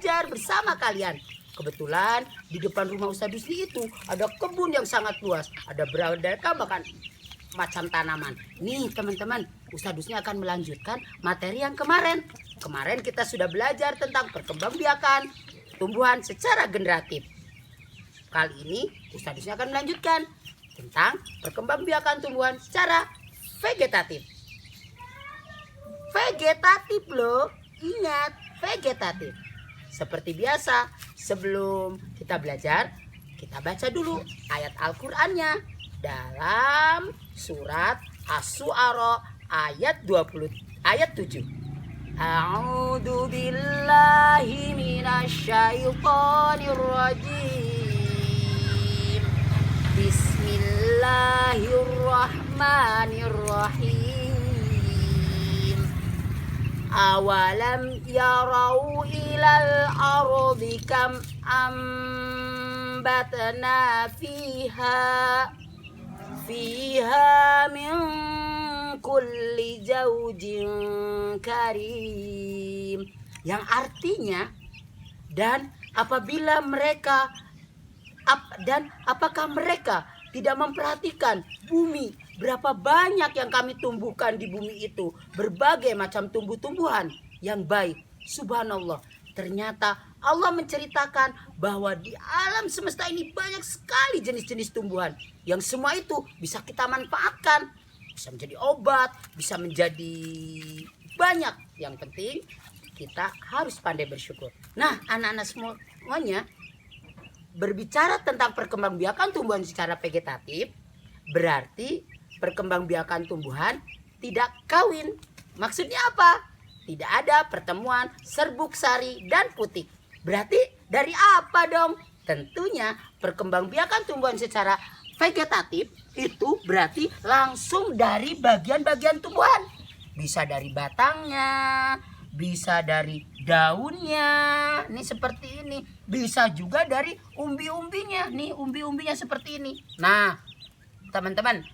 belajar bersama kalian. Kebetulan di depan rumah Ustadz Husni itu ada kebun yang sangat luas. Ada beraneka macam tanaman. Nih teman-teman, Ustadz Husni akan melanjutkan materi yang kemarin. Kemarin kita sudah belajar tentang perkembangbiakan tumbuhan secara generatif. Kali ini Ustadz Husni akan melanjutkan tentang perkembangbiakan tumbuhan secara vegetatif. Vegetatif loh, ingat vegetatif. Seperti biasa, sebelum kita belajar, kita baca dulu ayat Al-Qur'annya dalam surat Asy-Syu'ara ayat 7. A'udzu billahi minasyaitonir rajim. Bismillahirrahmanirrahim. Awalam yarau ilal ardi kam ambatna fiha min kulli zaujin karim. Yang artinya, dan apabila mereka apakah mereka tidak memperhatikan bumi, berapa banyak yang kami tumbuhkan di bumi itu, berbagai macam tumbuh-tumbuhan yang baik. Subhanallah, ternyata Allah menceritakan bahwa di alam semesta ini banyak sekali jenis-jenis tumbuhan yang semua itu bisa kita manfaatkan, bisa menjadi obat, bisa menjadi banyak. Yang penting kita harus pandai bersyukur. Nah, anak-anak semuanya, berbicara tentang perkembangbiakan tumbuhan secara vegetatif berarti perkembangbiakan tumbuhan tidak kawin. Maksudnya apa? Tidak ada pertemuan serbuk sari dan putik. Berarti dari apa dong? Tentunya perkembangbiakan tumbuhan secara vegetatif itu berarti langsung dari bagian-bagian tumbuhan. Bisa dari batangnya, bisa dari daunnya, nih seperti ini. Bisa juga dari umbi-umbinya, nih umbi-umbinya seperti ini. Nah, teman-teman,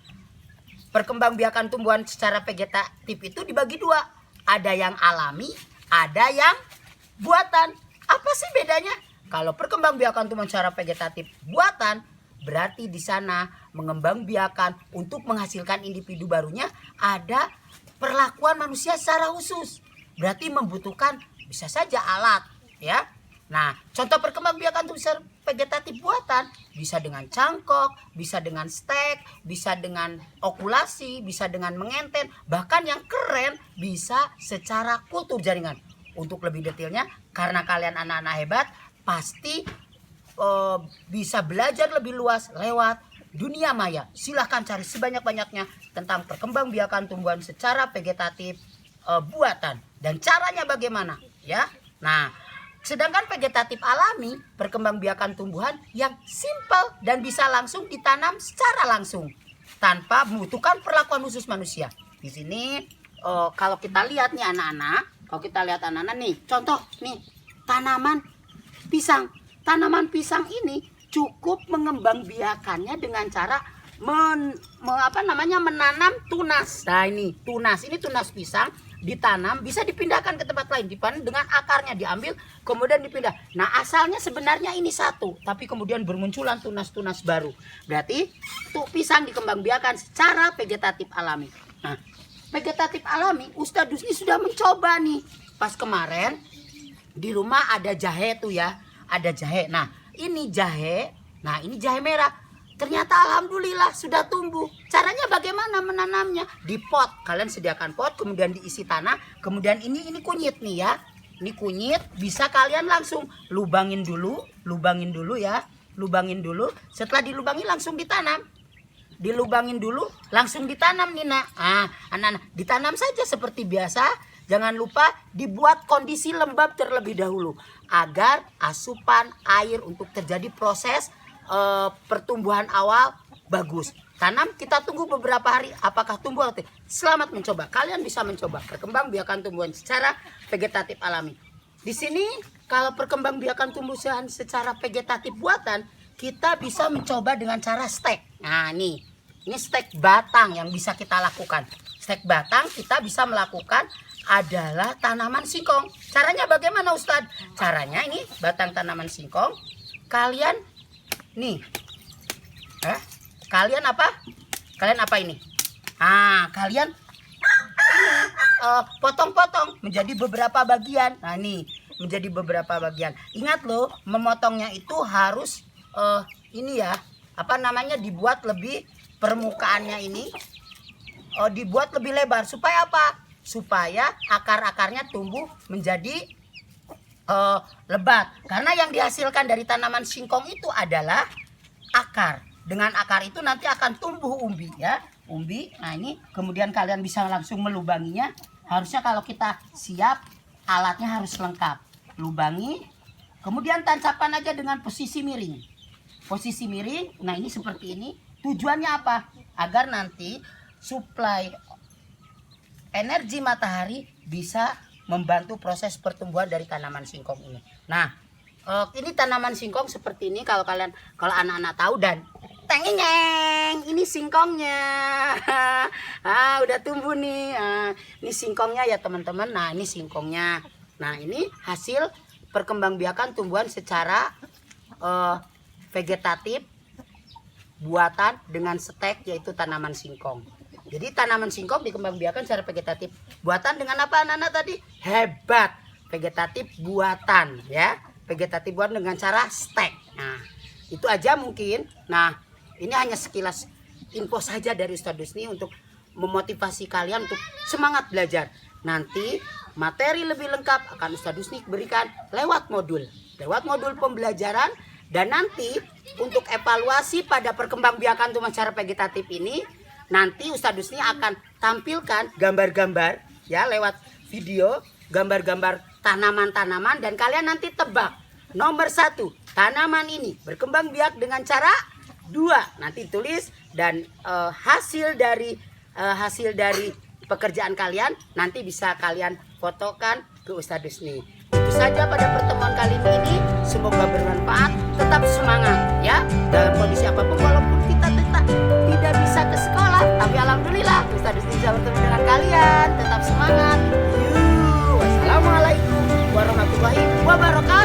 perkembangbiakan tumbuhan secara vegetatif itu dibagi dua. Ada yang alami, ada yang buatan. Apa sih bedanya? Kalau perkembangbiakan tumbuhan secara vegetatif buatan, berarti di sana mengembangbiakan untuk menghasilkan individu barunya ada perlakuan manusia secara khusus. Berarti membutuhkan bisa saja alat, ya. Nah, contoh perkembangbiakan tumbuhan vegetatif buatan bisa dengan cangkok, bisa dengan stek, bisa dengan okulasi, bisa dengan mengenten, bahkan yang keren bisa secara kultur jaringan. Untuk lebih detailnya, karena kalian anak-anak hebat, pasti bisa belajar lebih luas lewat dunia maya. Silahkan cari sebanyak-banyaknya tentang perkembangbiakan tumbuhan secara vegetatif buatan dan caranya bagaimana, ya. Nah, sedangkan vegetatif alami, perkembangbiakan tumbuhan yang simpel dan bisa langsung ditanam secara langsung tanpa membutuhkan perlakuan khusus manusia. Di sini kalau kita lihat nih anak-anak, nih, contoh nih tanaman pisang. Tanaman pisang ini cukup mengembangbiakannya dengan cara menanam tunas. Nah, ini tunas pisang ditanam, bisa dipindahkan ke tempat lain, dipanen dengan akarnya diambil kemudian dipindah. Nah, asalnya sebenarnya ini satu, tapi kemudian bermunculan tunas-tunas baru. Berarti tuh pisang dikembangbiakan secara vegetatif alami. Nah, vegetatif alami Ustadz Husni sudah mencoba nih. Pas kemarin di rumah ada jahe tuh ya, ada jahe. Nah, ini jahe. Nah, ini jahe merah. Ternyata alhamdulillah sudah tumbuh. Caranya bagaimana menanamnya? Di pot. Kalian sediakan pot, kemudian diisi tanah, kemudian ini kunyit nih ya. Ini kunyit, bisa kalian langsung lubangin dulu ya. Lubangin dulu. Setelah dilubangi langsung ditanam. Dilubangin dulu, langsung ditanam nih nak. Anak-anak, ditanam saja seperti biasa. Jangan lupa dibuat kondisi lembab terlebih dahulu agar asupan air untuk terjadi proses pertumbuhan awal bagus. Tanam, kita tunggu beberapa hari apakah tumbuh atau tidak. Selamat mencoba. Kalian bisa mencoba perkembangbiakan tumbuhan secara vegetatif alami. Di sini kalau perkembangbiakan tumbuhan secara vegetatif buatan, kita bisa mencoba dengan cara stek. Nah, ini stek batang yang bisa kita lakukan. Stek batang kita bisa melakukan adalah tanaman singkong. Caranya bagaimana Ustadz? Caranya ini batang tanaman singkong. Kalian nih, kalian apa? Kalian apa ini? Kalian potong-potong menjadi beberapa bagian. Nah nih, menjadi beberapa bagian. Ingat loh, memotongnya itu harus ini ya, apa namanya, dibuat lebih permukaannya ini dibuat lebih lebar. Supaya apa? Supaya akar-akarnya tumbuh menjadi lebat. Karena yang dihasilkan dari tanaman singkong itu adalah akar. Dengan akar itu nanti akan tumbuh umbi ya. Umbi. Nah ini kemudian kalian bisa langsung melubanginya. Harusnya kalau kita siap, alatnya harus lengkap. Lubangi. Kemudian tancapan aja dengan posisi miring. Posisi miring. Nah ini seperti ini. Tujuannya apa? Agar nanti suplai energi matahari bisa membantu proses pertumbuhan dari tanaman singkong ini. Nah, ini tanaman singkong seperti ini kalau anak-anak tahu, dan tengeng, ini singkongnya. Udah tumbuh nih. Ini singkongnya ya teman-teman. Nah, ini singkongnya. Nah, ini hasil perkembangbiakan tumbuhan secara vegetatif buatan dengan stek, yaitu tanaman singkong. Jadi tanaman singkong dikembangbiakan secara vegetatif buatan dengan apa anak-anak tadi? Hebat. Vegetatif buatan ya. Vegetatif buatan dengan cara stek. Nah, itu aja mungkin. Nah, ini hanya sekilas info saja dari Ustadz Dusni untuk memotivasi kalian untuk semangat belajar. Nanti materi lebih lengkap akan Ustadz Dusni berikan lewat modul pembelajaran. Dan nanti untuk evaluasi pada perkembangbiakan tumbuhan secara vegetatif ini, nanti Ustadz Dusni akan tampilkan gambar-gambar ya lewat video, gambar-gambar tanaman-tanaman, dan kalian nanti tebak nomor 1 tanaman ini berkembang biak dengan cara 2, nanti tulis, dan hasil dari pekerjaan kalian nanti bisa kalian fotokan ke Ustadz Dusni. Itu saja pada pertemuan kali ini, semoga bermanfaat. Tetap semangat ya dalam kondisi apapun, walaupun kita tidak bisa ke sekolah, tapi alhamdulillah Ustadz Dusni bisa bertemu dengan kalian. Tetap semangat. Wassalamualaikum warahmatullahi wabarakatuh.